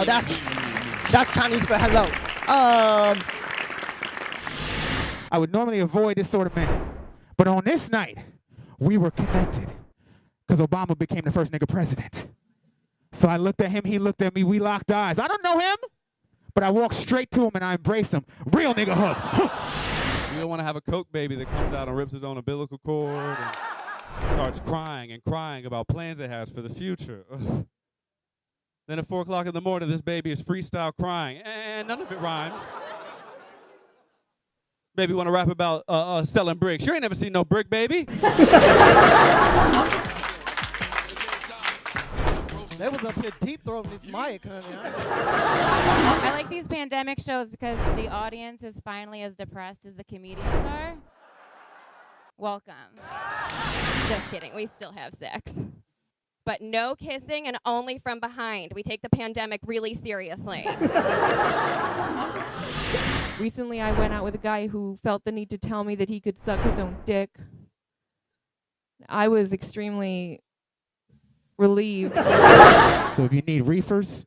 now. That's Chinese for hello. I would normally avoid this sort of man, but on this night, we were connected because Obama became the first nigga president. So I looked at him, he looked at me, we locked eyes. I don't know him, but I walked straight to him and I embraced him. Real nigga hug. You don't want to have a coke baby that comes out and rips his own umbilical cord and starts crying and crying about plans it has for the future. Ugh. Then at 4 o'clock in the morning, this baby is freestyle crying, and none of it rhymes. Baby want to rap about selling bricks. You ain't never seen no brick, baby. They was up here deep throwing this mic, honey. I like these pandemic shows because the audience is finally as depressed as the comedians are. Welcome. Just kidding. We still have sex. But no kissing and only from behind. We take the pandemic really seriously. Recently, I went out with a guy who felt the need to tell me that he could suck his own dick. I was extremely relieved. So if you need reefers,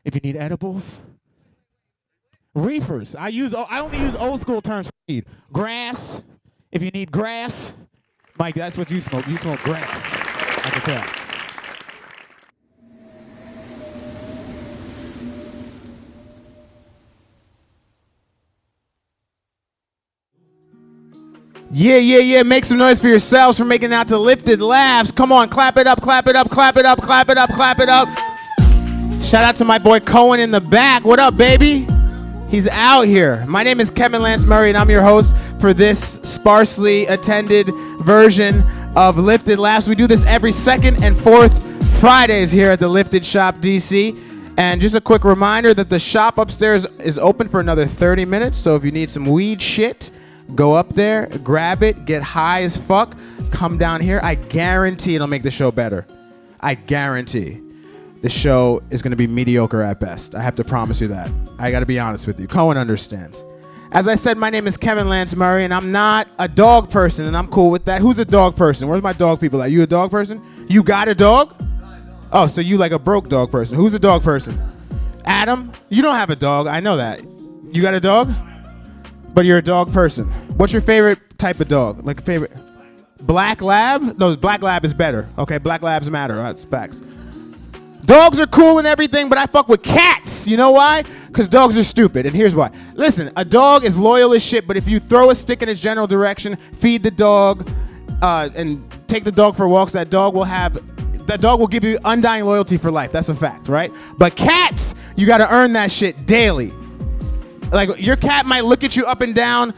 if you need edibles, reefers. I only use old school terms for weed. Grass, if you need grass. Mike, that's what you smoke. You smoke grass. I can tell. Yeah. Make some noise for yourselves for making it out to Lifted Laughs. Come on, clap it up, clap it up, clap it up, clap it up, clap it up. Shout out to my boy Cohen in the back. What up, baby? He's out here. My name is Kevin Lance Murray, and I'm your host for this sparsely attended version of Lifted Laughs. We do this every second and fourth Fridays here at the Lifted Shop DC. And just a quick reminder that the shop upstairs is open for another 30 minutes. So if you need some weed shit, go up there, grab it, get high as fuck, come down here. I guarantee it'll make the show better. I guarantee. The show is going to be mediocre at best. I have to promise you that. I got to be honest with you. Cohen understands. As I said, my name is Kevin Lance Murray, and I'm not a dog person, and I'm cool with that. Who's a dog person? Where's my dog people at? You a dog person? You got a dog? Oh, so you like a broke dog person. Who's a dog person? Adam? You don't have a dog. I know that. You got a dog? But you're a dog person. What's your favorite type of dog? Like a favorite? Black Lab? No, Black Lab is better. Okay, Black Labs matter. That's facts. Dogs are cool and everything, but I fuck with cats. You know why? Because dogs are stupid, and here's why. Listen, a dog is loyal as shit, but if you throw a stick in its general direction, feed the dog, and take the dog for walks, that dog will give you undying loyalty for life. That's a fact, right? But cats, you gotta earn that shit daily. Like, your cat might look at you up and down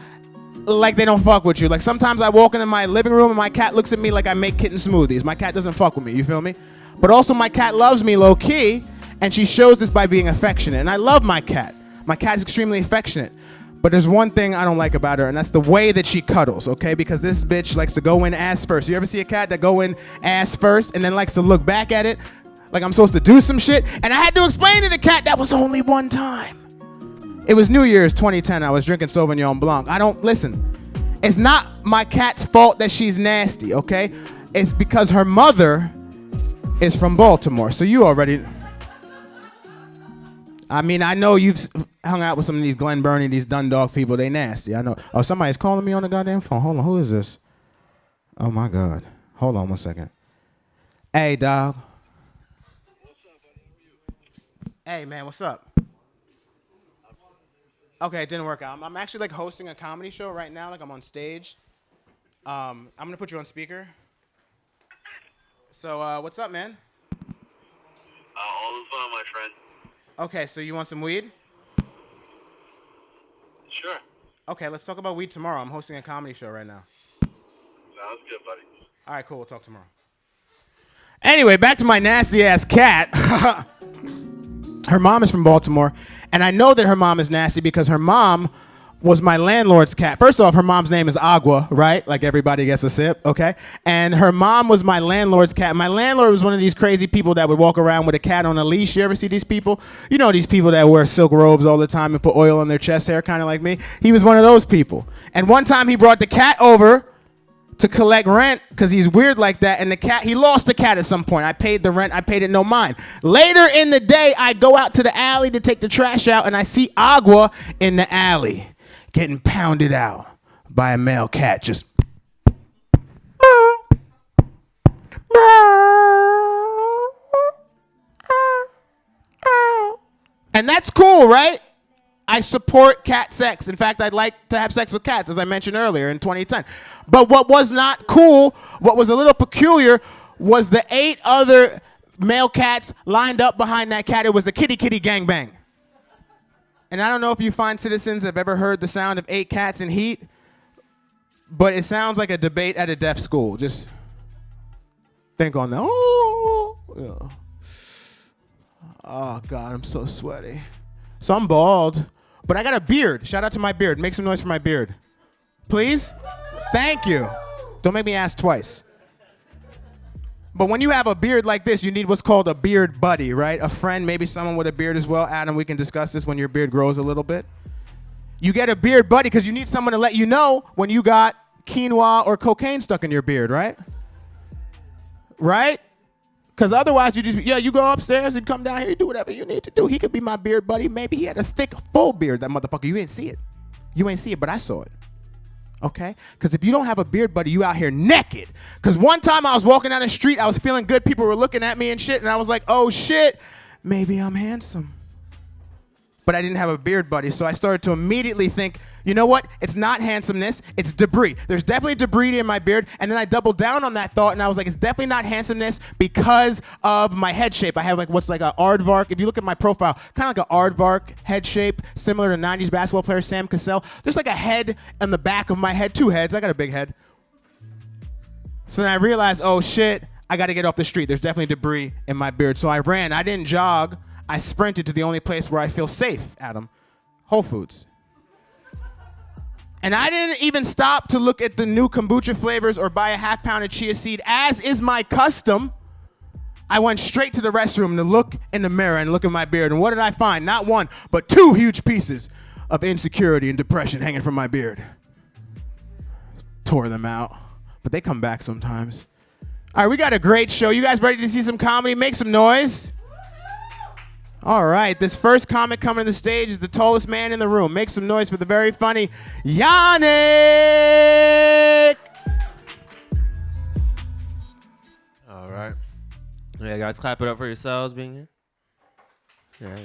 like they don't fuck with you. Like, sometimes I walk into my living room and my cat looks at me like I make kitten smoothies. My cat doesn't fuck with me, you feel me? But also my cat loves me low key, and she shows this by being affectionate. And I love my cat. My cat is extremely affectionate. But there's one thing I don't like about her, and that's the way that she cuddles, okay? Because this bitch likes to go in ass first. You ever see a cat that go in ass first and then likes to look back at it like I'm supposed to do some shit? And I had to explain to the cat that was only one time. It was New Year's 2010. I was drinking Sauvignon Blanc. Listen, it's not my cat's fault that she's nasty, okay? It's because her mother is from Baltimore. So you already... I mean, I know you've hung out with some of these Glen Burnie, these Dundalk people. They nasty. I know. Oh, somebody's calling me on the goddamn phone. Hold on. Who is this? Oh, my God. Hold on 1 second. Hey, dog. What's up, buddy? How are you? Hey, man, what's up? Okay, it didn't work out. I'm actually, like, hosting a comedy show right now. Like, I'm on stage. I'm going to put you on speaker. So, what's up, man? All is well, my friend. Okay, so you want some weed? Sure. Okay, let's talk about weed tomorrow. I'm hosting a comedy show right now. Sounds good, buddy. All right, cool. We'll talk tomorrow. Anyway, back to my nasty-ass cat. Her mom is from Baltimore, and I know that her mom is nasty because her mom was my landlord's cat. First off, her mom's name is Agua, right? Like everybody gets a sip, okay? And her mom was my landlord's cat. My landlord was one of these crazy people that would walk around with a cat on a leash. You ever see these people? You know these people that wear silk robes all the time and put oil on their chest hair, kind of like me? He was one of those people. And one time he brought the cat over to collect rent because he's weird like that. And the cat, he lost the cat at some point. I paid the rent. I paid it no mind. Later in the day, I go out to the alley to take the trash out, and I see Agua in the alley getting pounded out by a male cat. Just. And that's cool, right? I support cat sex. In fact, I'd like to have sex with cats, as I mentioned earlier in 2010. But what was not cool, what was a little peculiar, was the 8 other male cats lined up behind that cat. It was a kitty gangbang. And I don't know if you fine citizens have ever heard the sound of 8 cats in heat, but it sounds like a debate at a deaf school. Just think on that. Oh, God, I'm so sweaty. So I'm bald. But I got a beard. Shout out to my beard. Make some noise for my beard. Please? Thank you. Don't make me ask twice. But when you have a beard like this, you need what's called a beard buddy, right? A friend, maybe someone with a beard as well. Adam, we can discuss this when your beard grows a little bit. You get a beard buddy because you need someone to let you know when you got quinoa or cocaine stuck in your beard, right? Right? Because otherwise, you go upstairs and come down here, you do whatever you need to do. He could be my beard buddy. Maybe he had a thick, full beard, that motherfucker. You ain't see it. You ain't see it, but I saw it. Okay? Because if you don't have a beard buddy, you out here naked. Because one time I was walking down the street, I was feeling good. People were looking at me and shit, and I was like, oh, shit, maybe I'm handsome. But I didn't have a beard buddy, so I started to immediately think, you know what? It's not handsomeness. It's debris. There's definitely debris in my beard. And then I doubled down on that thought, and I was like, it's definitely not handsomeness because of my head shape. I have like what's like an aardvark. If you look at my profile, kind of like an aardvark head shape, similar to 90s basketball player Sam Cassell. There's like a head on the back of my head, 2 heads. I got a big head. So then I realized, oh, shit, I got to get off the street. There's definitely debris in my beard. So I ran. I didn't jog. I sprinted to the only place where I feel safe, Adam. Whole Foods. And I didn't even stop to look at the new kombucha flavors or buy a half pound of chia seed, as is my custom. I went straight to the restroom to look in the mirror and look at my beard. And what did I find? Not 1, but 2 huge pieces of insecurity and depression hanging from my beard. Tore them out, but they come back sometimes. All right, we got a great show. You guys ready to see some comedy? Make some noise. All right, this first comic coming to the stage is the tallest man in the room. Make some noise for the very funny Yannick. All right. Yeah, guys, clap it up for yourselves being here.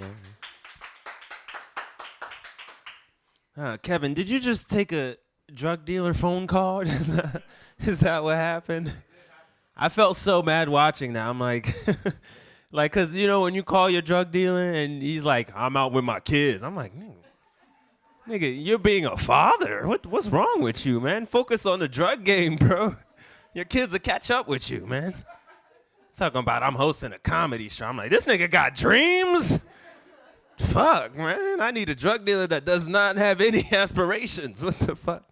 Yeah. Kevin, did you just take a drug dealer phone call? Is that what happened? I felt so mad watching that. I'm like... Like, because, you know, when you call your drug dealer and he's like, I'm out with my kids. I'm like, nigga, you're being a father. What's wrong with you, man? Focus on the drug game, bro. Your kids will catch up with you, man. Talking about I'm hosting a comedy show. I'm like, this nigga got dreams? Fuck, man. I need a drug dealer that does not have any aspirations. What the fuck?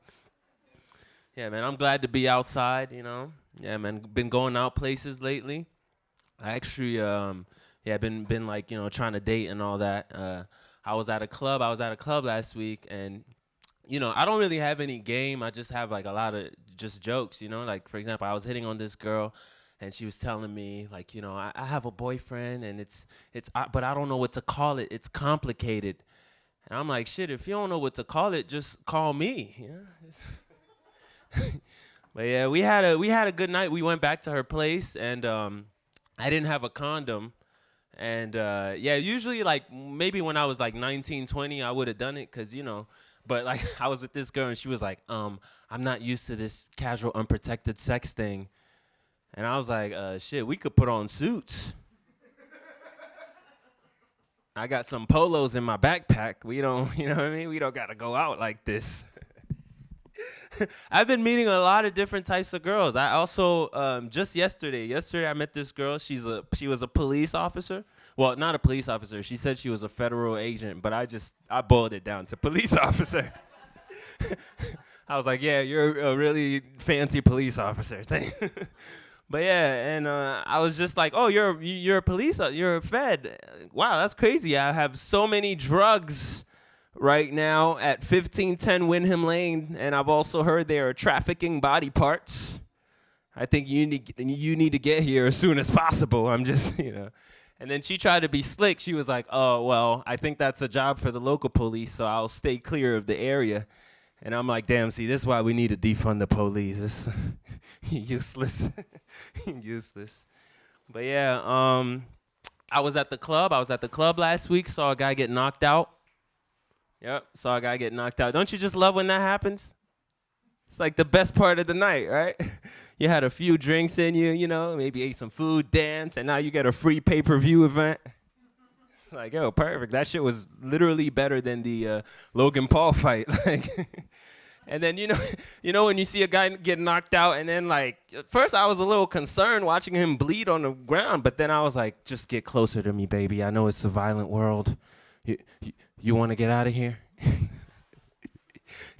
Yeah, man, I'm glad to be outside, you know. Yeah, man, been going out places lately. I actually, been like, you know, trying to date and all that. I was at a club last week, and, you know, I don't really have any game. I just have, like, a lot of just jokes, you know. Like, for example, I was hitting on this girl, and she was telling me, like, you know, I have a boyfriend, and but I don't know what to call it. It's complicated. And I'm like, shit, if you don't know what to call it, just call me, you know. But, yeah, we had a good night. We went back to her place, and, I didn't have a condom, and usually like maybe when I was like 19, 20, I would have done it because, you know, but like I was with this girl and she was like, I'm not used to this casual unprotected sex thing, and I was like, shit, we could put on suits. I got some polos in my backpack. We don't, you know what I mean? We don't gotta go out like this. I've been meeting a lot of different types of girls. I also just yesterday I met this girl. She was a police officer. Well, not a police officer. She said she was a federal agent, but I boiled it down to police officer. I was like, yeah, you're a really fancy police officer thing. But yeah, and I was just like, oh, you're a police, you're a fed. Wow, that's crazy. I have so many drugs right now at 1510 Windham Lane, and I've also heard they are trafficking body parts. I think you need to get here as soon as possible. I'm just, you know. And then she tried to be slick. She was like, oh, well, I think that's a job for the local police, so I'll stay clear of the area. And I'm like, damn, see, this is why we need to defund the police. It's useless. Useless. But yeah, I was at the club. Last week, saw a guy get knocked out. Yep, saw a guy get knocked out. Don't you just love when that happens? It's like the best part of the night, right? You had a few drinks in you, you know, maybe ate some food, danced, and now you get a free pay-per-view event. It's like, yo, perfect. That shit was literally better than the Logan Paul fight. Like, and then, you know when you see a guy get knocked out, and then, like, at first I was a little concerned watching him bleed on the ground, but then I was like, just get closer to me, baby. I know it's a violent world. You want to get out of here?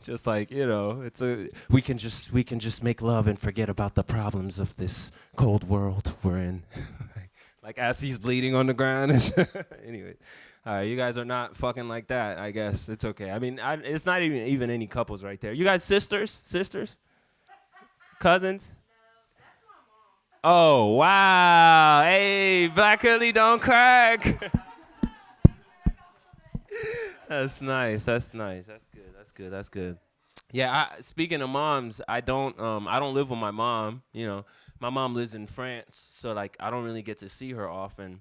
Just like, you know, we can just make love and forget about the problems of this cold world we're in. Like as he's bleeding on the ground. Anyway, all right, you guys are not fucking like that. I guess it's okay. I mean, it's not even any couples right there. You guys sisters, cousins? Oh wow! Hey, Black Curly, don't crack. That's nice. That's good. Yeah. Speaking of moms, I don't live with my mom. You know, my mom lives in France, so like I don't really get to see her often.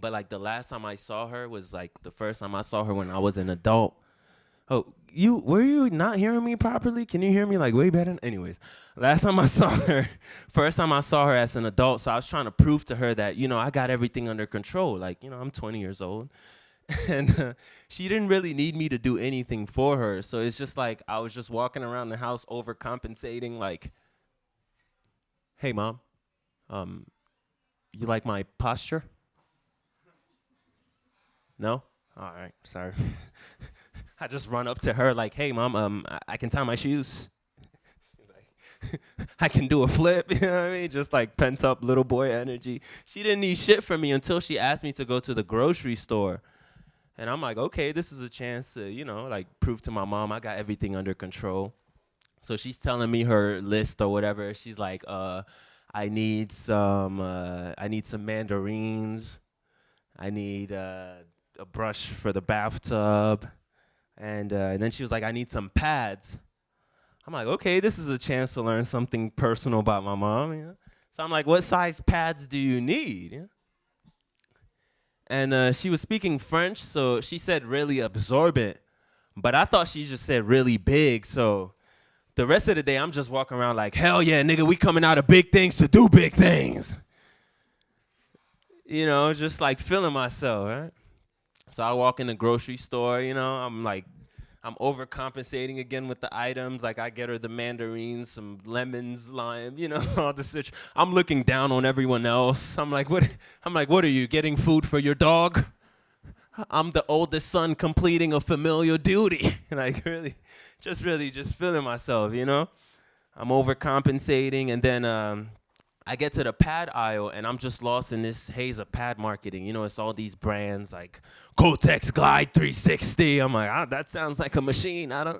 But like the last time I saw her was like the first time I saw her when I was an adult. Oh, were you not hearing me properly? Can you hear me like way better? Anyways, first time I saw her as an adult, so I was trying to prove to her that, you know, I got everything under control. Like, you know, I'm 20 years old. And she didn't really need me to do anything for her. So it's just like I was just walking around the house overcompensating, like, hey, Mom, you like my posture? No? All right, sorry. I just run up to her like, hey, Mom, I can tie my shoes. I can do a flip, you know what I mean? Just like pent up little boy energy. She didn't need shit from me until she asked me to go to the grocery store. And I'm like, okay, this is a chance to, you know, like prove to my mom I got everything under control. So she's telling me her list or whatever. She's like, I need some mandarins. I need a brush for the bathtub. And then she was like, I need some pads. I'm like, okay, this is a chance to learn something personal about my mom. You know? So I'm like, what size pads do you need? You know? And she was speaking French, so she said really absorbent. But I thought she just said really big. So the rest of the day, I'm just walking around like, hell yeah, nigga, we coming out of big things to do big things. You know, just like feeling myself, right? So I walk in the grocery store, you know, I'm overcompensating again with the items. Like I get her the mandarins, some lemons, lime, you know, all this shit. I'm looking down on everyone else. I'm like, what are you getting food for your dog? I'm the oldest son completing a familial duty. Like really just feeling myself, you know? I'm overcompensating, and then I get to the pad aisle, and I'm just lost in this haze of pad marketing. You know, it's all these brands like Kotex Glide 360. I'm like, that sounds like a machine. I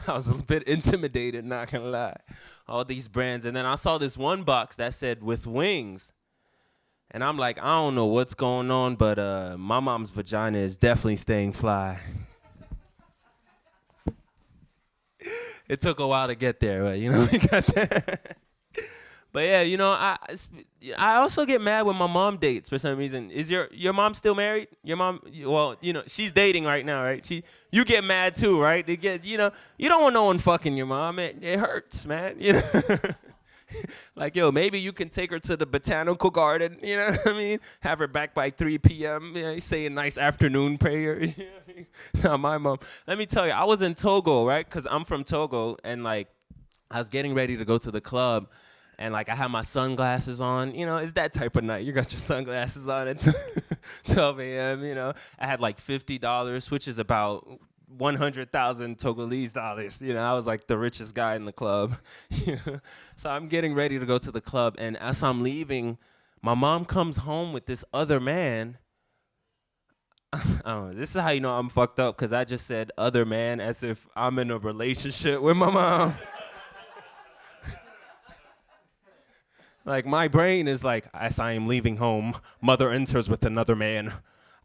was a bit intimidated, not gonna lie. All these brands. And then I saw this one box that said with wings. And I'm like, I don't know what's going on, but my mom's vagina is definitely staying fly. It took a while to get there, but you know, we got there. But yeah, you know, I also get mad when my mom dates for some reason. Is your mom still married? Your mom, well, you know, she's dating right now, right? You get mad too, right? You know, you don't want no one fucking your mom. It hurts, man. You know, like yo, maybe you can take her to the botanical garden. You know what I mean? Have her back by 3 p.m. You know, say a nice afternoon prayer. Now my mom. Let me tell you, I was in Togo, right? Cause I'm from Togo, and like I was getting ready to go to the club. And, like, I had my sunglasses on. You know, it's that type of night. You got your sunglasses on at 12 a.m., you know. I had, like, $50, which is about 100,000 Togolese dollars. You know, I was, like, the richest guy in the club. So I'm getting ready to go to the club. And as I'm leaving, my mom comes home with this other man. I don't know. This is how you know I'm fucked up, because I just said other man as if I'm in a relationship with my mom. Like my brain is like, as I am leaving home, mother enters with another man.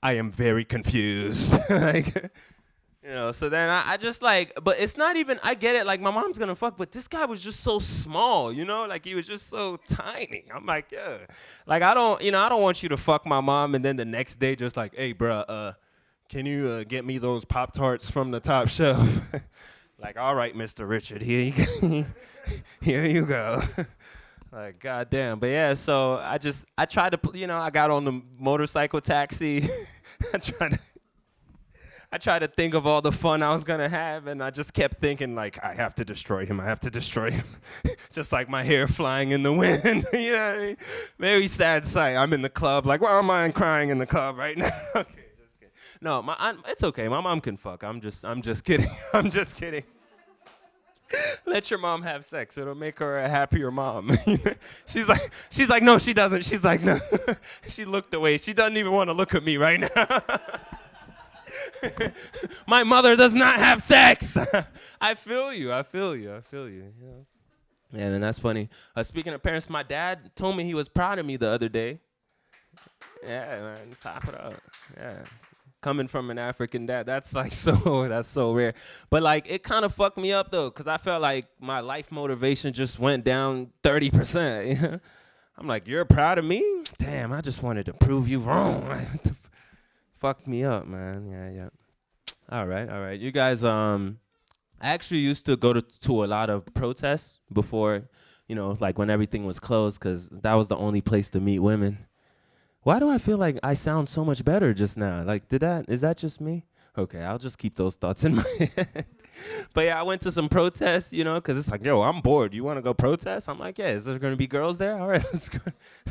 I am very confused. Like, you know, so then I just like, but it's not even, I get it, like my mom's gonna fuck, but this guy was just so small, you know, like he was just so tiny. I'm like, yeah. Like I don't want you to fuck my mom and then the next day just like, hey, bruh, can you get me those Pop-Tarts from the top shelf? Like, all right, Mr. Richard, here you go. Here you go. Like, goddamn. But yeah, so I tried to, you know, I got on the motorcycle taxi. I tried to think of all the fun I was gonna have, and I just kept thinking, like, I have to destroy him. I have to destroy him. Just like my hair flying in the wind. You know what I mean? Very sad sight. I'm in the club, like, why am I crying in the club right now? Okay. No, it's okay. My mom can fuck. I'm just kidding. I'm just kidding. Let your mom have sex. It'll make her a happier mom. She's like, no, she doesn't. She's like, no. She looked away. She doesn't even want to look at me right now. My mother does not have sex. I feel you. Yeah, man, that's funny. Speaking of parents, my dad told me he was proud of me the other day. Yeah, man, clap it up. Yeah. Coming from an African dad, that's so rare. But like, it kind of fucked me up though, because I felt like my life motivation just went down 30%. I'm like, you're proud of me? Damn, I just wanted to prove you wrong. Fucked me up, man. Yeah. All right. You guys, I actually used to go to a lot of protests before, you know, like when everything was closed, because that was the only place to meet women. Why do I feel like I sound so much better just now? Like, is that just me? Okay, I'll just keep those thoughts in my head. But yeah, I went to some protests, you know, because it's like, yo, I'm bored. You want to go protest? I'm like, yeah, is there going to be girls there? All right,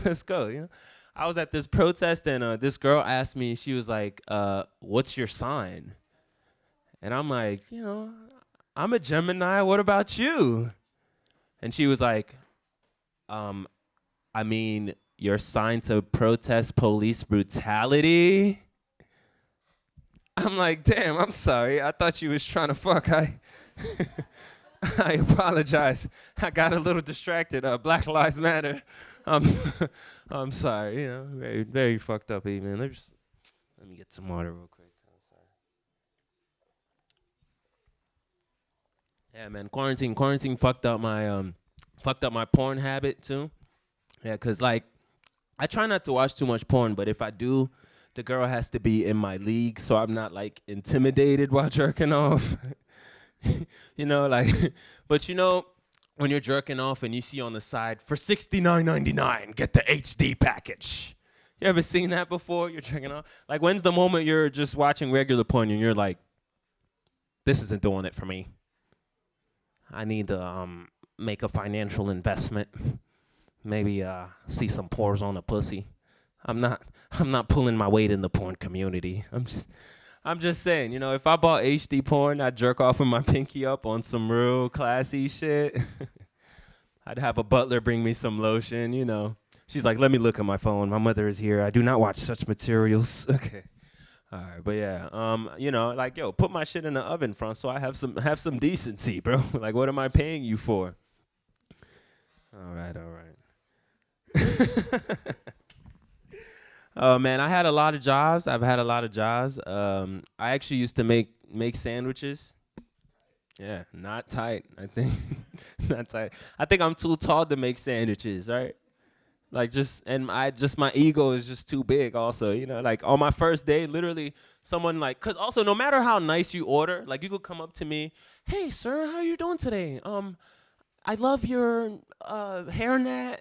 let's go, you know. I was at this protest, and this girl asked me, she was like, what's your sign? And I'm like, you know, I'm a Gemini. What about you? And she was like, I mean, your sign to protest police brutality? I'm like, damn, I'm sorry. I thought you was trying to fuck. I apologize. I got a little distracted. Black Lives Matter. I'm sorry. You know, very, very fucked up, man. Let me get some water real quick. I'm sorry. Yeah, man. Quarantine fucked up my porn habit too. Yeah, cause like, I try not to watch too much porn, but if I do, the girl has to be in my league, so I'm not like intimidated while jerking off. You know, like, but you know, when you're jerking off and you see on the side, for $69.99, get the HD package. You ever seen that before? You're jerking off? Like, when's the moment you're just watching regular porn and you're like, this isn't doing it for me. I need to make a financial investment. Maybe see some pores on the pussy. I'm not pulling my weight in the porn community. I'm just saying, you know, if I bought HD porn, I'd jerk off with my pinky up on some real classy shit. I'd have a butler bring me some lotion, you know. She's like, let me look at my phone. My mother is here. I do not watch such materials. Okay. All right, but yeah, you know, like, yo, put my shit in the oven front so I have some decency, bro. Like, what am I paying you for? All right. Oh man, I had a lot of jobs. I've had a lot of jobs. I actually used to make sandwiches. Yeah, not tight. I think not tight. I think I'm too tall to make sandwiches, right? Like my ego is just too big. Also, you know, like on my first day, literally someone like, cause also no matter how nice you order, like you could come up to me, hey sir, how you doing today? I love your hairnet,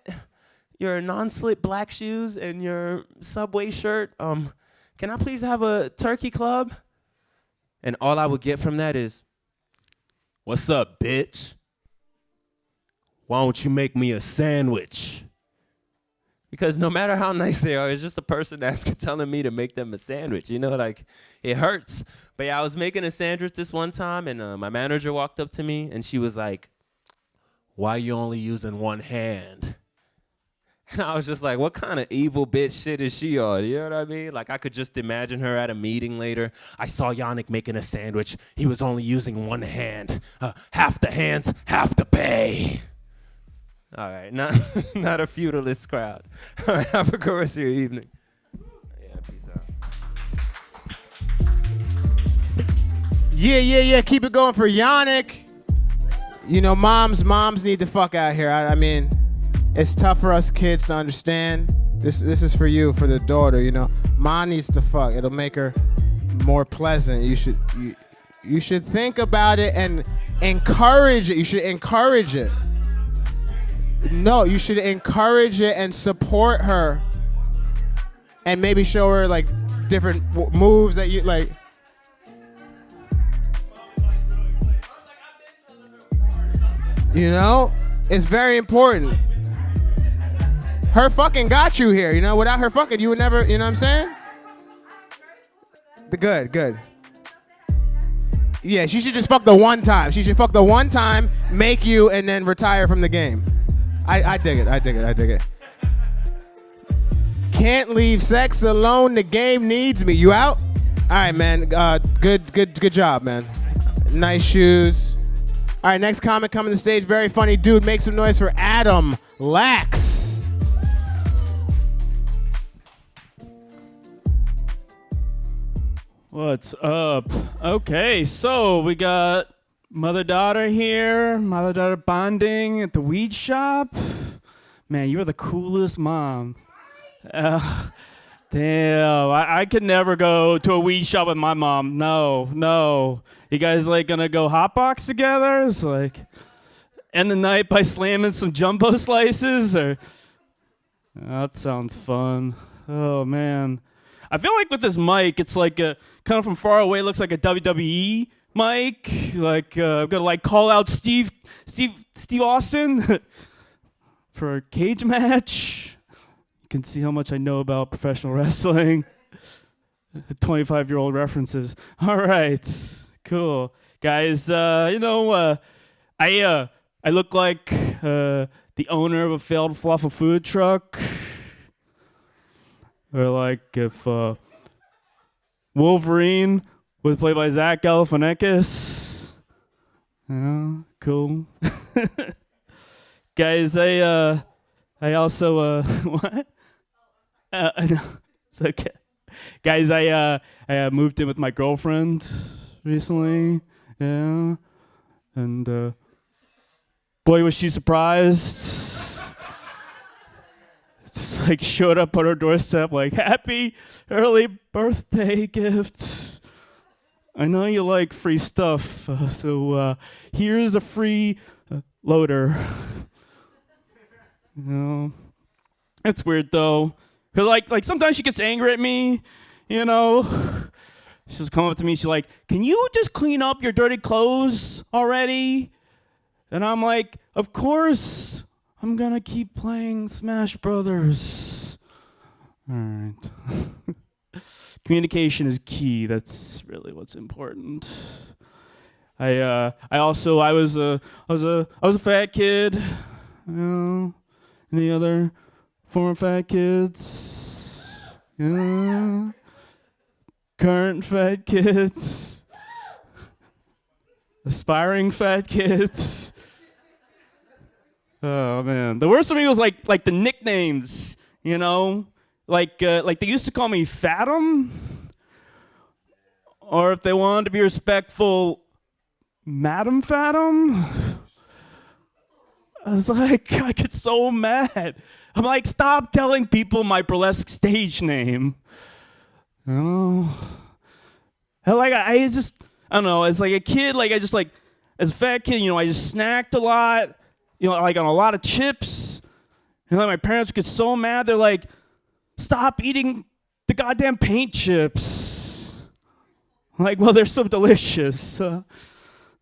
your non-slip black shoes, and your Subway shirt. Can I please have a turkey club? And all I would get from that is, what's up, bitch? Why don't you make me a sandwich? Because no matter how nice they are, it's just a person telling me to make them a sandwich. You know, like, it hurts. But yeah, I was making a sandwich this one time, and my manager walked up to me, and she was like, why you only using one hand? And I was just like, what kind of evil bitch shit is she on? You know what I mean? Like, I could just imagine her at a meeting later. I saw Yannick making a sandwich. He was only using one hand. Half the hands, half the pay. All right, not not a feudalist crowd. All right, have a good rest of your evening. Yeah, peace out. Yeah. Keep it going for Yannick. You know, moms need to fuck out here. I mean, it's tough for us kids to understand. This is for you, for the daughter. You know, mom needs to fuck. It'll make her more pleasant. You should think about it and encourage it. You should encourage it. No, you should encourage it and support her, and maybe show her like different moves that you like. You know, it's very important. Her fucking got you here. You know, without her fucking, you would never. You know what I'm saying? Good. Yeah, she should just fuck the one time. She should fuck the one time, make you, and then retire from the game. I dig it. Can't leave sex alone. The game needs me. You out? All right, man. Good job, man. Nice shoes. All right, next comic coming to the stage. Very funny dude. Make some noise for Adam Lax. What's up? Okay, so we got mother-daughter here, mother-daughter bonding at the weed shop. Man, you're the coolest mom. Damn, I could never go to a weed shop with my mom. No. You guys like gonna go hotbox together? It's like end the night by slamming some jumbo slices or that sounds fun. Oh man. I feel like with this mic, it's like kind of from far away looks like a WWE mic. Like I'm gonna like call out Steve Austin for a cage match. You can see how much I know about professional wrestling. 25-year-old references. All right, cool, guys. I look like the owner of a failed falafel food truck. Or like if Wolverine was played by Zach Galifianakis. Yeah, cool. Guys, I also what? No, it's okay. Guys, I moved in with my girlfriend recently. Yeah, and boy was she surprised. Just like showed up on her doorstep like, happy early birthday gift. I know you like free stuff, so here's a free loader. You know, it's weird though, cause like sometimes she gets angry at me, you know. She'll come up to me, she's like, can you just clean up your dirty clothes already? And I'm like, of course. I'm gonna keep playing Smash Brothers. All right. Communication is key. That's really what's important. I was a fat kid. You know, any other former fat kids? Yeah. Current fat kids. Aspiring fat kids. Oh man, the worst for me was like the nicknames, you know, like they used to call me Fathom, or if they wanted to be respectful, Madam Fathom. I was like, I get so mad. I'm like, stop telling people my burlesque stage name. You know, and like I don't know. As like a kid, like I just like as a fat kid, you know, I just snacked a lot. You know, like on a lot of chips. And like my parents would get so mad. They're like, stop eating the goddamn paint chips. I'm like, well, they're so delicious. No.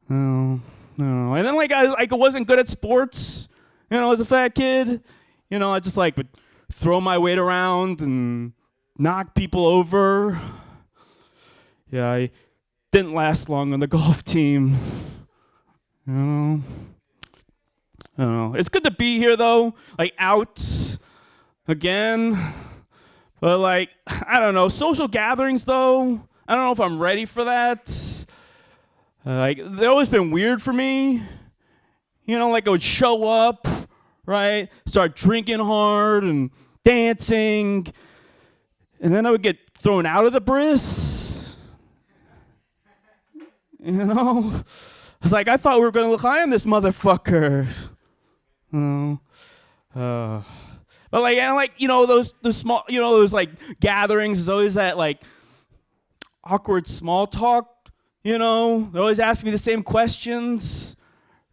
And then like I wasn't good at sports. You know, as a fat kid. You know, I just like would throw my weight around and knock people over. Yeah, I didn't last long on the golf team. You know. I don't know. It's good to be here though, like out again. But like, I don't know, social gatherings though, I don't know if I'm ready for that. Like, they've always been weird for me. You know, like I would show up right? Start drinking hard and dancing. And then I would get thrown out of the bris. You know? I was like, I thought we were going to look high on this motherfucker. You know? But like, and like, you know, those small, you know, those like gatherings, is always that like awkward small talk, you know? They're always asking me the same questions,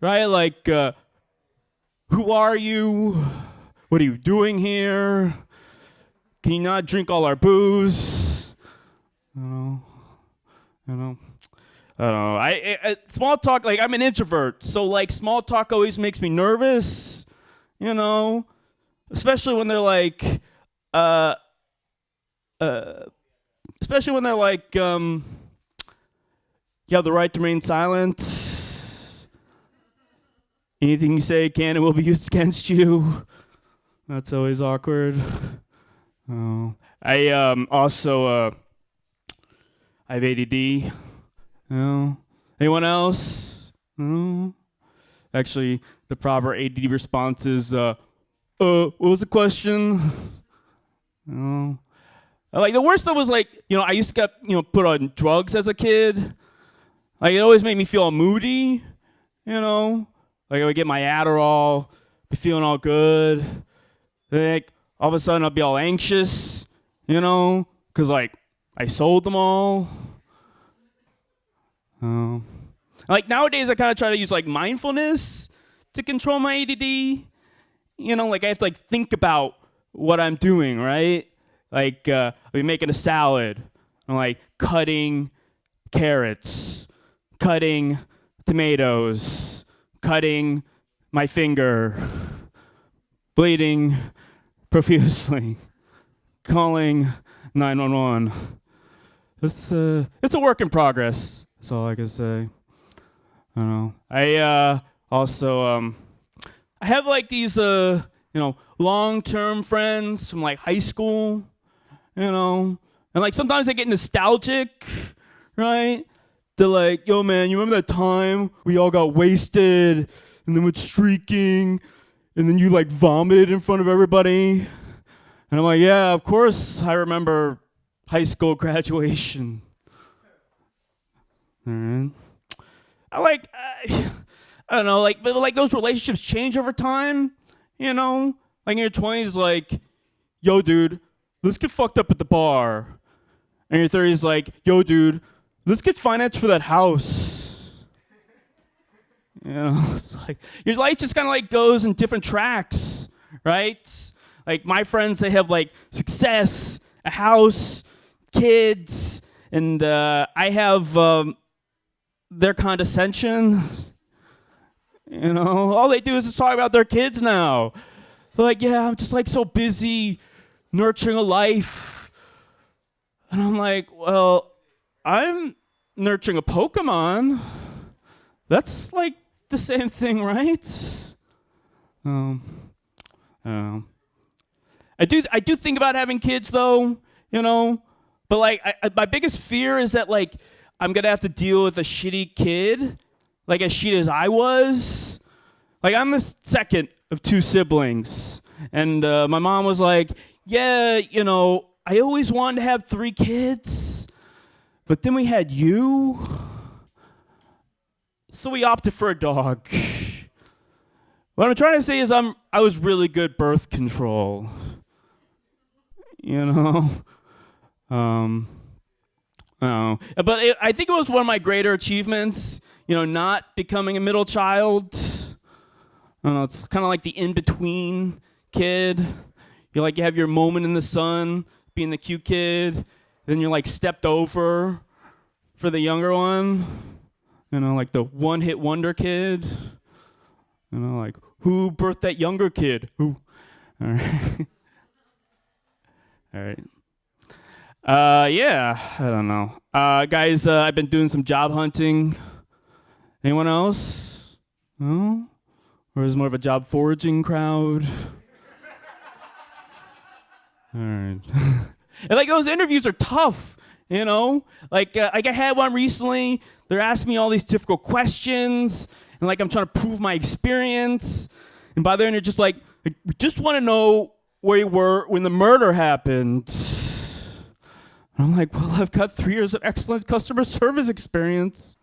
right? Like, who are you? What are you doing here? Can you not drink all our booze? You know? I don't know. I small talk, like I'm an introvert, so like small talk always makes me nervous, you know? Especially when they're like, especially when they're like, you have the right to remain silent. Anything you say can and will be used against you. That's always awkward. Oh, I also I have ADD. You know? Anyone else? No. Actually, the proper ADD response is, what was the question? No. Like the worst though was like, you know, I used to get, you know, put on drugs as a kid. Like it always made me feel moody, you know. Like I would get my Adderall, be feeling all good. Like all of a sudden I'd be all anxious, you know, because like I sold them all. Like nowadays I kind of try to use like mindfulness to control my ADD. You know, like I have to like think about what I'm doing, right? Like I'll be making a salad. I'm like cutting carrots, cutting tomatoes, cutting my finger, bleeding profusely, calling 911. It's a work in progress. That's all I can say. I don't know. I also I have like these you know, long-term friends from like high school, you know, and like sometimes I get nostalgic, right? They're like, yo man, you remember that time we all got wasted and then went streaking and then you like vomited in front of everybody? And I'm like, yeah, of course I remember high school graduation. All right. I don't know, like, but like those relationships change over time, you know? Like in your 20s, like, yo, dude, let's get fucked up at the bar. And your 30s, like, yo, dude, let's get finance for that house. You know, it's like, your life just kind of like goes in different tracks, right? Like my friends, they have like success, a house, kids, and I have their condescension. You know, all they do is just talk about their kids now. They're like, yeah, I'm just like so busy nurturing a life. And I'm like, well, I'm nurturing a Pokemon. That's like the same thing, right? I do think about having kids though, you know, but like my biggest fear is that like I'm gonna have to deal with a shitty kid, like as shitty as I was. Like I'm the second of two siblings, and my mom was like, yeah, you know, I always wanted to have 3 kids, but then we had you, so we opted for a dog. What I'm trying to say is I was really good birth control, you know. But I think it was one of my greater achievements, you know, not becoming a middle child. I don't know, it's kind of like the in-between kid. You have your moment in the sun, being the cute kid, then you're like stepped over for the younger one. You know, like the one-hit wonder kid. You know, like, who birthed that younger kid? Who? All right. All right. Yeah, I don't know. Guys, I've been doing some job hunting. Anyone else? No? Or is it more of a job foraging crowd? All right. And like those interviews are tough, you know? Like I had one recently. They're asking me all these difficult questions, and like I'm trying to prove my experience. And by then you're just like, we just want to know where you were when the murder happened. And I'm like, well, I've got 3 years of excellent customer service experience.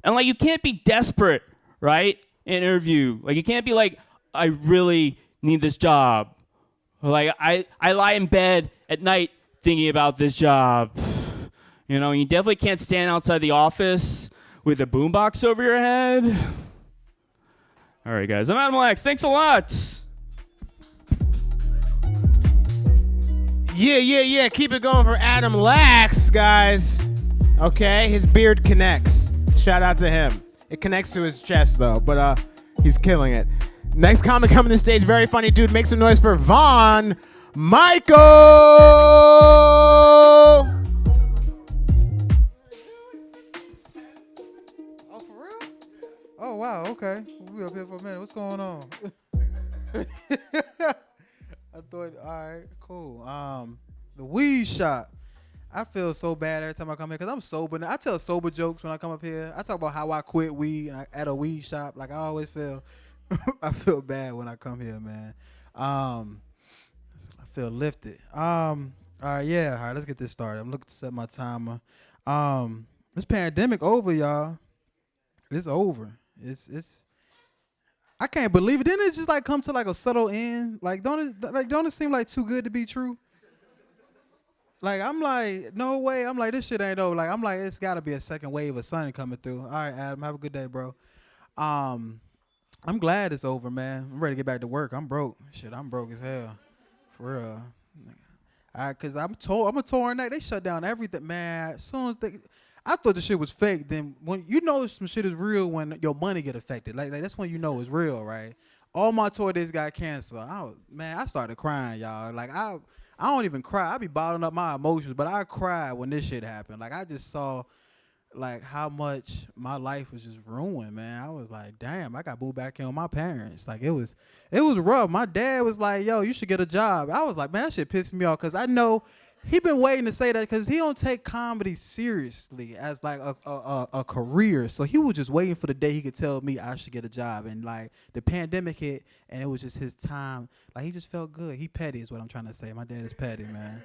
And like, you can't be desperate, right? In an interview. Like, you can't be like, I really need this job. Or like, I lie in bed at night thinking about this job. You know, you definitely can't stand outside the office with a boombox over your head. All right, guys, I'm Adam Lax. Thanks a lot. Yeah. Keep it going for Adam Lax, guys. Okay, his beard connects. Shout out to him. It connects to his chest, though, but he's killing it. Next comic coming to the stage, very funny dude. Make some noise for Vaughn Michael. Oh, for real? Oh, wow, okay. We up here for a minute. What's going on? I thought, all right, cool. The weed shop. I feel so bad every time I come here because I'm sober. I tell sober jokes when I come up here. I talk about how I quit weed at a weed shop. Like, I always feel, I feel bad when I come here, man. I feel lifted. All right, yeah. All right, let's get this started. I'm looking to set my timer. This pandemic over, y'all. It's over. It's. I can't believe it. Didn't it just like come to like a subtle end? Like, don't it seem like too good to be true? Like, I'm like, no way. I'm like, this shit ain't over. Like, I'm like, it's got to be a second wave of sun coming through. All right, Adam, have a good day, bro. I'm glad it's over, man. I'm ready to get back to work. I'm broke. Shit, I'm broke as hell. For real. All right, because I'm a touring night. They shut down everything, man. As soon as I thought the shit was fake. Then when you know some shit is real when your money get affected. Like that's when you know it's real, right? All my tour dates got canceled. I started crying, y'all. Like I don't even cry. I be bottling up my emotions, but I cried when this shit happened. Like I just saw like how much my life was just ruined, man. I was like, damn, I got moved back in with my parents. Like it was rough. My dad was like, yo, you should get a job. I was like, man, that shit pissed me off because I know he been waiting to say that because he don't take comedy seriously as like a career. So he was just waiting for the day he could tell me I should get a job. And like the pandemic hit and it was just his time. Like he just felt good. He petty is what I'm trying to say. My dad is petty, man.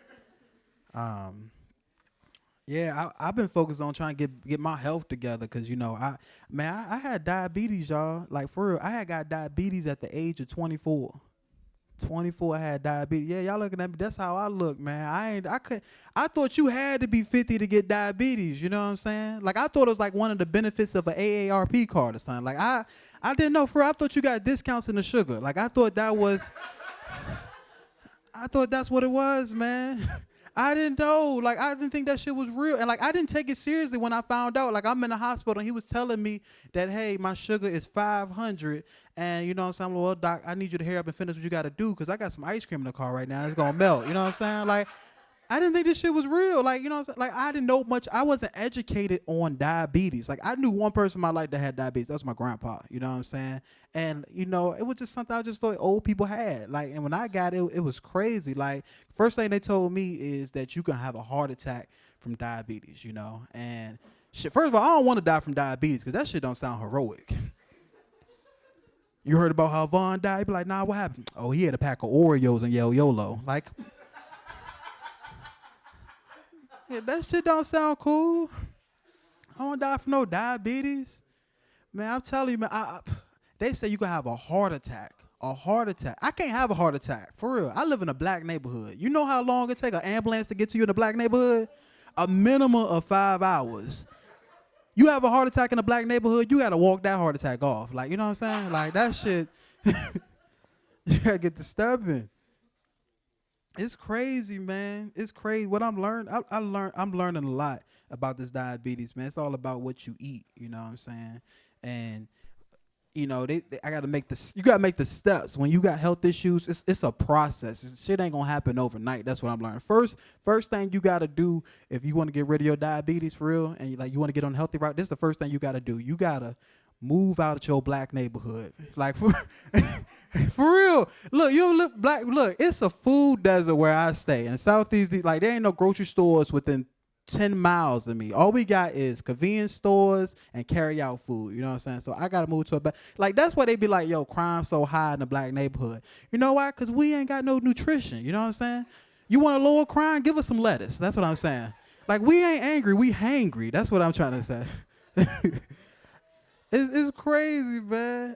Yeah, I've been focused on trying to get my health together because, you know, I had diabetes, y'all. Like, for real, I had got diabetes at the age of 24. 24, I had diabetes. Yeah, y'all looking at me. That's how I look, man. I thought you had to be 50 to get diabetes. You know what I'm saying? Like, I thought it was like one of the benefits of an AARP card or something. Like, I didn't know. I thought you got discounts in the sugar. Like, I thought that's what it was, man. I didn't know. Like, I didn't think that shit was real. And, like, I didn't take it seriously when I found out. Like, I'm in the hospital, and he was telling me that, hey, my sugar is 500. And, you know what I'm saying? Well, doc, I need you to hurry up and finish what you got to do because I got some ice cream in the car right now. It's going to melt. You know what I'm saying? Like, I didn't think this shit was real. Like, you know what I'm saying? Like, I didn't know much. I wasn't educated on diabetes. Like, I knew one person in my life that had diabetes. That was my grandpa. You know what I'm saying? And, you know, it was just something I just thought old people had. Like, and when I got it, it was crazy. Like, first thing they told me is that you can have a heart attack from diabetes, you know? And shit, first of all, I don't want to die from diabetes because that shit don't sound heroic. You heard about how Vaughn died? You be like, nah, what happened? Oh, he had a pack of Oreos and yelled YOLO. Like, yeah, that shit don't sound cool. I don't die from no diabetes. Man, I'm telling you, man, they say you can have a heart attack. A heart attack. I can't have a heart attack, for real. I live in a black neighborhood. You know how long it take an ambulance to get to you in a black neighborhood? A minimum of 5 hours. You have a heart attack in a black neighborhood, you got to walk that heart attack off. Like, you know what I'm saying? Like, that shit, you got to get the stepping. It's crazy, man. It's crazy. What I'm learning, I'm learning a lot about this diabetes, man. It's all about what you eat, you know what I'm saying? And, you know, you got to make the steps. When you got health issues, it's a process. Shit ain't going to happen overnight. That's what I'm learning. First thing you got to do if you want to get rid of your diabetes for real and you want to get on a healthy route, this is the first thing you got to do. You got to move out of your black neighborhood. Like, for real. Look, you look black. Look, it's a food desert where I stay. In Southeast, like, there ain't no grocery stores within 10 miles of me. All we got is convenience stores and carry out food. You know what I'm saying? So I gotta move to a better. Like that's why they be like, yo, crime so high in the black neighborhood. You know why? Cause we ain't got no nutrition. You know what I'm saying? You want to lower crime? Give us some lettuce. That's what I'm saying. Like we ain't angry, we hangry. That's what I'm trying to say. It's crazy, man.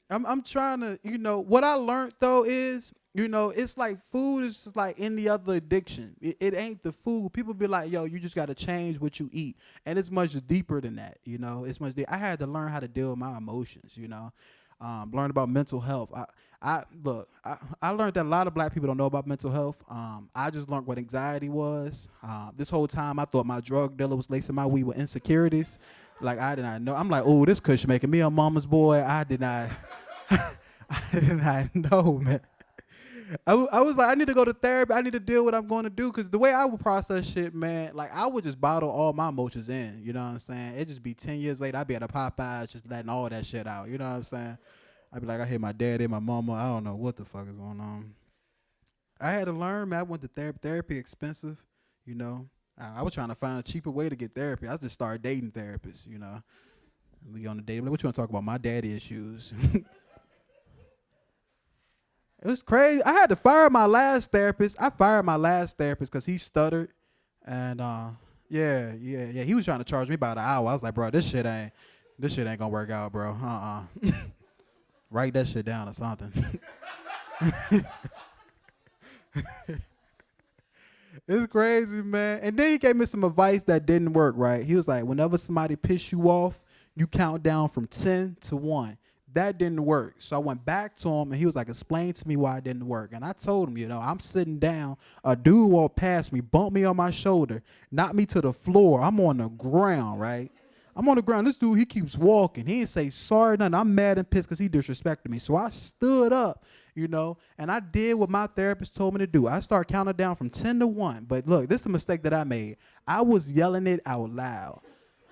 I'm trying to, you know, what I learned though is, you know, it's like food is just like any other addiction. It ain't the food. People be like, yo, you just got to change what you eat. And it's much deeper than that, you know. It's much deeper. I had to learn how to deal with my emotions, you know. Learn about mental health. I learned that a lot of black people don't know about mental health. I just learned what anxiety was. This whole time I thought my drug dealer was lacing my weed with insecurities. Like I did not know. I'm like, oh, this kush making me a mama's boy. I did not I did not know, man. I was like, I need to go to therapy. I need to deal with what I'm going to do. Because the way I would process shit, man, like I would just bottle all my emotions in. You know what I'm saying? It'd just be 10 years later, I'd be at a Popeyes just letting all that shit out. You know what I'm saying? I'd be like, I hit my daddy, my mama. I don't know what the fuck is going on. I had to learn, man. I went to therapy. Therapy expensive, you know. I was trying to find a cheaper way to get therapy. I just started dating therapists, you know. We on the date. What you want to talk about? My daddy issues. It was crazy. I had to fire my last therapist. I fired my last therapist because he stuttered. And yeah. He was trying to charge me about an hour. I was like, bro, this shit ain't gonna work out, bro. Write that shit down or something. It's crazy, man. And then he gave me some advice that didn't work, right? He was like, whenever somebody piss you off, you count down from 10 to 1. That didn't work. So I went back to him, and he was like, explain to me why it didn't work. And I told him, you know, I'm sitting down. A dude walked past me, bumped me on my shoulder, knocked me to the floor. I'm on the ground, right? I'm on the ground. This dude, he keeps walking. He didn't say sorry, nothing. I'm mad and pissed because he disrespected me. So I stood up, you know, and I did what my therapist told me to do. I started counting down from 10 to 1. But look, this is a mistake that I made. I was yelling it out loud.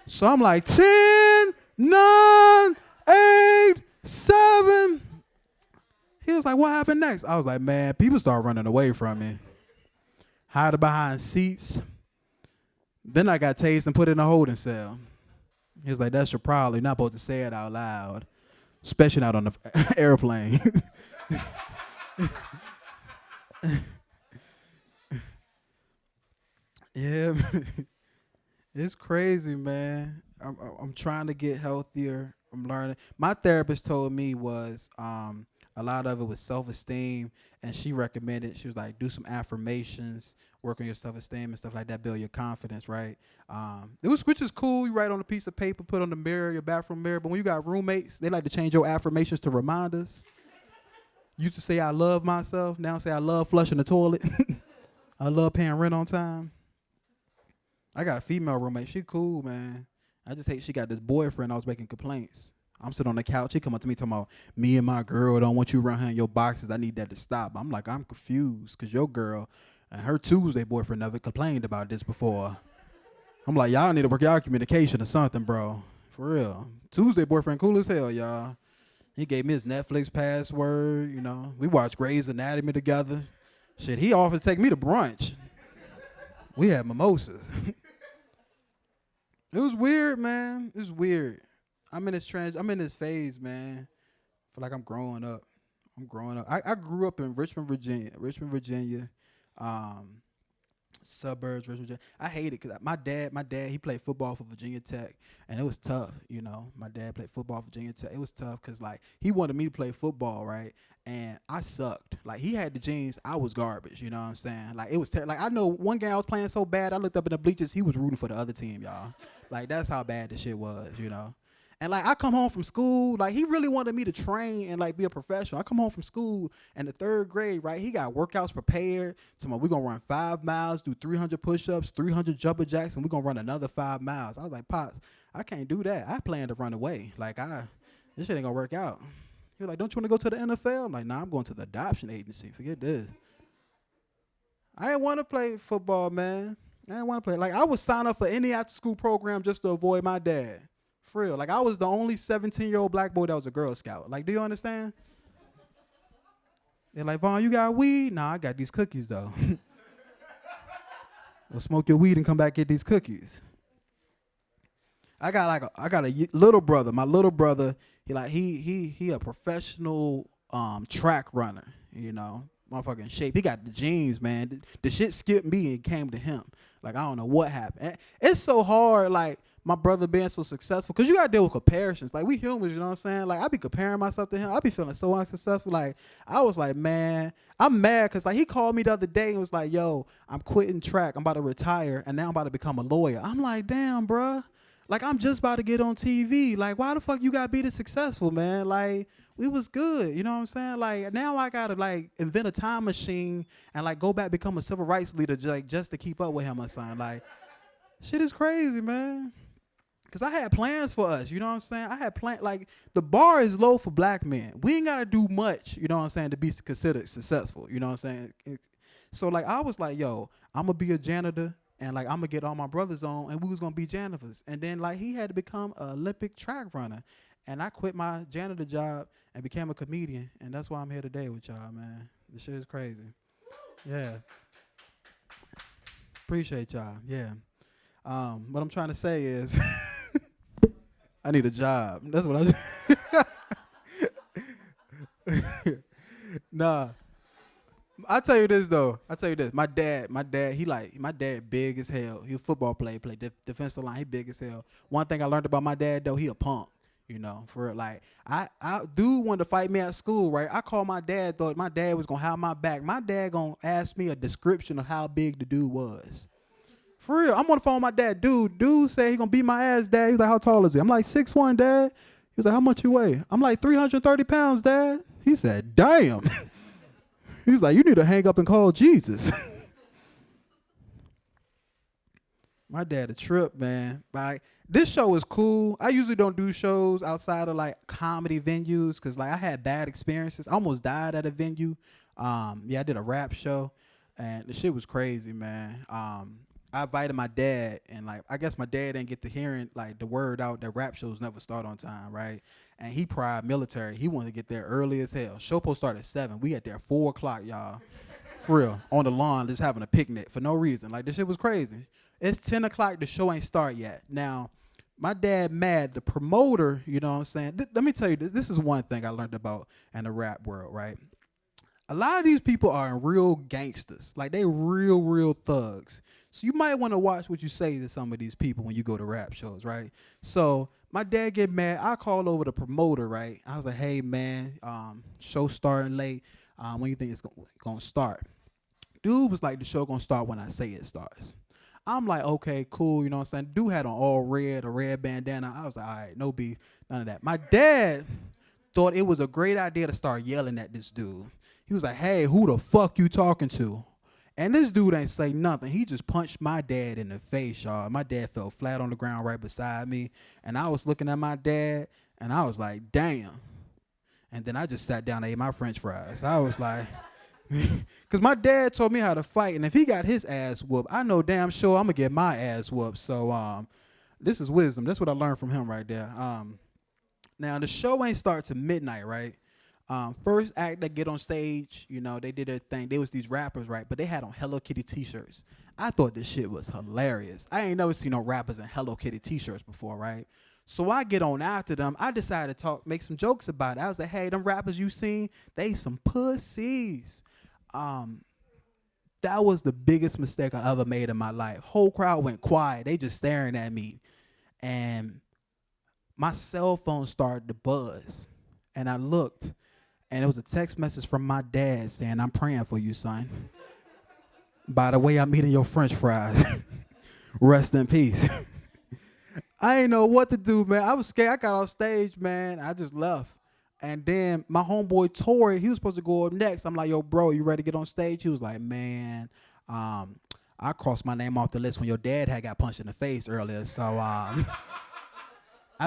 So I'm like, 10, 9, 8, 7. He was like, what happened next? I was like, man, people start running away from me. Hiding behind seats. Then I got tased and put in a holding cell. He was like, that's your problem. You're not supposed to say it out loud, especially not on the airplane. Yeah, it's crazy, man. I'm trying to get healthier. I'm learning. My therapist told me was a lot of it was self-esteem, and she recommended, she was like, do some affirmations, work on your self-esteem and stuff like that, build your confidence, right? Which is cool. You write on a piece of paper, put on the mirror, your bathroom mirror, but when you got roommates, they like to change your affirmations to reminders. Used to say, I love myself. Now say, I love flushing the toilet. I love paying rent on time. I got a female roommate. She cool, man. I just hate she got this boyfriend I was making complaints. I'm sitting on the couch. He come up to me talking about, me and my girl don't want you around here in your boxes. I need that to stop. I'm like, I'm confused because your girl and her Tuesday boyfriend never complained about this before. I'm like, y'all need to work y'all communication or something, bro. For real. Tuesday boyfriend cool as hell, y'all. He gave me his Netflix password, you know. We watched Grey's Anatomy together. Shit, he offered to take me to brunch. We had mimosas. It was weird, man. It's weird. I'm in this phase, man. I feel like I'm growing up. I grew up in Richmond, Virginia. Suburbs, Richmond, Virginia. I hate it because my dad, he played football for Virginia Tech, and it was tough, you know. My dad played football for Virginia Tech. It was tough because, like, he wanted me to play football, right? And I sucked. Like, he had the genes. I was garbage, you know what I'm saying? Like, it was terrible. Like, I know one game I was playing so bad, I looked up in the bleachers, he was rooting for the other team, y'all. Like, that's how bad the shit was, you know? And, like, I come home from school, like, he really wanted me to train and, like, be a professional. I come home from school in the 3rd grade, right? He got workouts prepared. So, we're going to run 5 miles, do 300 push-ups, 300 jumper jacks, and we're going to run another 5 miles. I was like, Pops, I can't do that. I plan to run away. Like, this shit ain't going to work out. He was like, don't you want to go to the NFL? I'm like, nah, I'm going to the adoption agency. Forget this. I didn't want to play football, man. I didn't want to play. Like, I would sign up for any after-school program just to avoid my dad. For real. Like, I was the only 17-year-old black boy that was a Girl Scout. Like, do you understand? They're like, Vaughn, you got weed? Nah, I got these cookies, though. Go smoke your weed and come back get these cookies. I got a little brother. My little brother, he a professional track runner. You know, motherfucking shape. He got the genes, man. The shit skipped me and came to him. Like I don't know what happened. It's so hard, like my brother being so successful, cause you gotta deal with comparisons. Like we humans, you know what I'm saying? Like I be comparing myself to him. I be feeling so unsuccessful. Like I was like, man, I'm mad, cause like he called me the other day and was like, yo, I'm quitting track. I'm about to retire, and now I'm about to become a lawyer. I'm like, damn, bruh. Like I'm just about to get on TV. Like why the fuck you gotta be this successful, man? Like we was good, you know what I'm saying? Like now I gotta like invent a time machine and like go back become a civil rights leader just to keep up with him or something. Like shit is crazy, man. Cause I had plans for us, you know what I'm saying? I had like the bar is low for black men. We ain't gotta do much, you know what I'm saying, to be considered successful, you know what I'm saying? So like I was like, yo, I'm gonna be a janitor and like I'm gonna get all my brothers on and we was gonna be janitors. And then like he had to become an Olympic track runner. And I quit my janitor job and became a comedian. And that's why I'm here today with y'all, man. This shit is crazy. Yeah. Appreciate y'all, yeah. What I'm trying to say is I need a job. That's what Nah. I tell you this though. My dad, my dad big as hell. He a football player, play defensive line. He big as hell. One thing I learned about my dad though, he a punk. You know, for real. Like I dude wanted to fight me at school, right? I called my dad, thought my dad was gonna have my back. My dad gonna ask me a description of how big the dude was. For real, I'm on the phone with my dad. Dude said he gonna beat my ass, Dad. He's like, how tall is he? I'm like 6'1", Dad. He was like, how much you weigh? I'm like 330 pounds, Dad. He said, damn. He was like, you need to hang up and call Jesus. My dad a trip, man. Like this show is cool. I usually don't do shows outside of like comedy venues because like I had bad experiences. I almost died at a venue. Yeah, I did a rap show, and the shit was crazy, man. I invited my dad, and like I guess my dad didn't get to hearing like the word out that rap shows never start on time, right? And he prior military. He wanted to get there early as hell. Show post started at 7. We got there 4 o'clock, y'all. For real, on the lawn, just having a picnic for no reason. Like this shit was crazy. It's 10 o'clock. The show ain't start yet. Now, my dad mad. The promoter, you know what I'm saying? Let me tell you this. This is one thing I learned about in the rap world, right? A lot of these people are real gangsters. Like they real thugs. So you might want to watch what you say to some of these people when you go to rap shows, right? So my dad get mad. I called over the promoter, right? I was like, hey, man, show starting late. When you think it's going to start? Dude was like, the show going to start when I say it starts. I'm like, okay, cool, you know what I'm saying? Dude had on all red, a red bandana. I was like, all right, no beef, none of that. My dad thought it was a great idea to start yelling at this dude. He was like, hey, who the fuck you talking to? And this dude ain't say nothing. He just punched my dad in the face, y'all. My dad fell flat on the ground right beside me. And I was looking at my dad, and I was like, damn. And then I just sat down and ate my French fries. I was like, because my dad told me how to fight. And if he got his ass whooped, I know damn sure I'm going to get my ass whooped. So this is wisdom. That's what I learned from him right there. Now, the show ain't start till midnight, right? First act that get on stage, you know, they did their thing. They was these rappers, right? But they had on Hello Kitty t-shirts. I thought this shit was hilarious. I ain't never seen no rappers in Hello Kitty t-shirts before, right? So I get on after them. I decided to make some jokes about it. I was like, hey, them rappers you seen, they some pussies. That was the biggest mistake I ever made in my life. Whole crowd went quiet. They just staring at me. And my cell phone started to buzz. And I looked. And it was a text message from my dad saying, I'm praying for you, son. By the way, I'm eating your French fries. Rest in peace. I ain't know what to do, man. I was scared. I got on stage, man. I just left. And then my homeboy, Tori, he was supposed to go up next. I'm like, yo, bro, you ready to get on stage? He was like, man, I crossed my name off the list when your dad had got punched in the face earlier. So I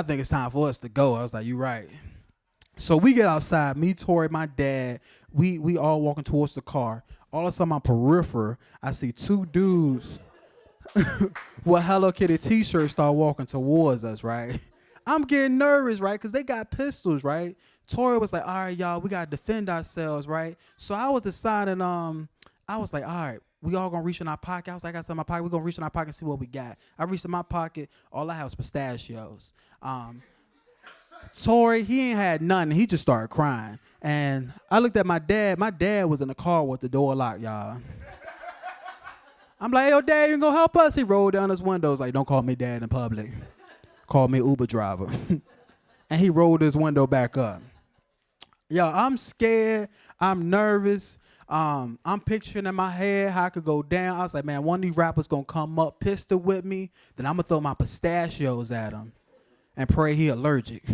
think it's time for us to go. I was like, you right. So we get outside, me, Tori, my dad, we all walking towards the car. All of a sudden, my peripheral, I see 2 dudes with Hello Kitty t-shirts start walking towards us, right? I'm getting nervous, right? Because they got pistols, right? Tori was like, all right, y'all, we got to defend ourselves, right? So I was deciding, I was like, all right, we all gonna reach in our pocket. I was like, I got something in my pocket. We gonna reach in our pocket and see what we got. I reached in my pocket. All I had was pistachios. Tori, he ain't had nothing. He just started crying. And I looked at my dad. My dad was in the car with the door locked, y'all. I'm like, yo, Dad, you gonna help us? He rolled down his windows like, don't call me dad in public. Call me Uber driver. And he rolled his window back up. Yo, I'm scared. I'm nervous. I'm picturing in my head how I could go down. I was like, man, one of these rappers gonna come up, pistol with me. Then I'm gonna throw my pistachios at him and pray he allergic.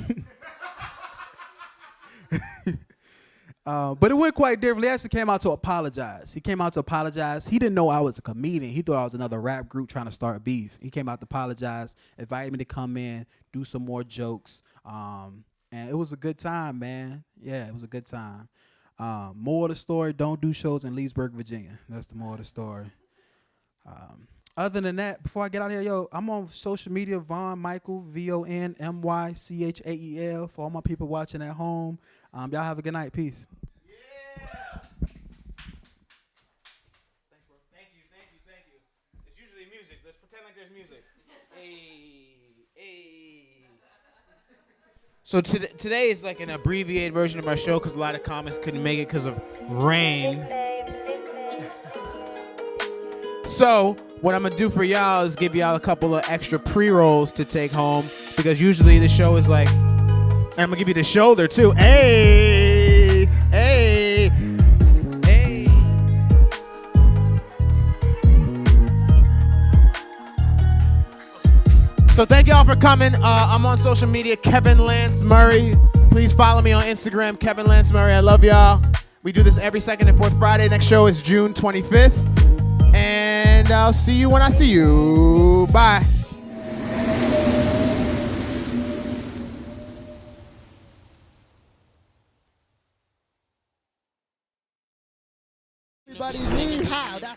But it went quite differently. He actually came out to apologize. He came out to apologize. He didn't know I was a comedian. He thought I was another rap group trying to start beef. He came out to apologize, invited me to come in, do some more jokes. And it was a good time, man. Yeah, it was a good time. More of the story, don't do shows in Leesburg, Virginia. That's the more of the story. Other than that, before I get out of here, yo, I'm on social media, Von Michael, VonMychael, for all my people watching at home. Y'all have a good night. Peace. Yeah. Thank you. It's usually music. Let's pretend like there's music. Hey. So today is like an abbreviated version of our show because a lot of comics couldn't make it because of rain. So what I'm going to do for y'all is give y'all a couple of extra pre-rolls to take home because usually the show is like, and I'm going to give you the shoulder too. Hey. So thank y'all for coming. I'm on social media, Kevin Lance Murray. Please follow me on Instagram, Kevin Lance Murray. I love y'all. We do this every second and fourth Friday. Next show is June 25th. And I'll see you when I see you. Bye. Everybody knee high.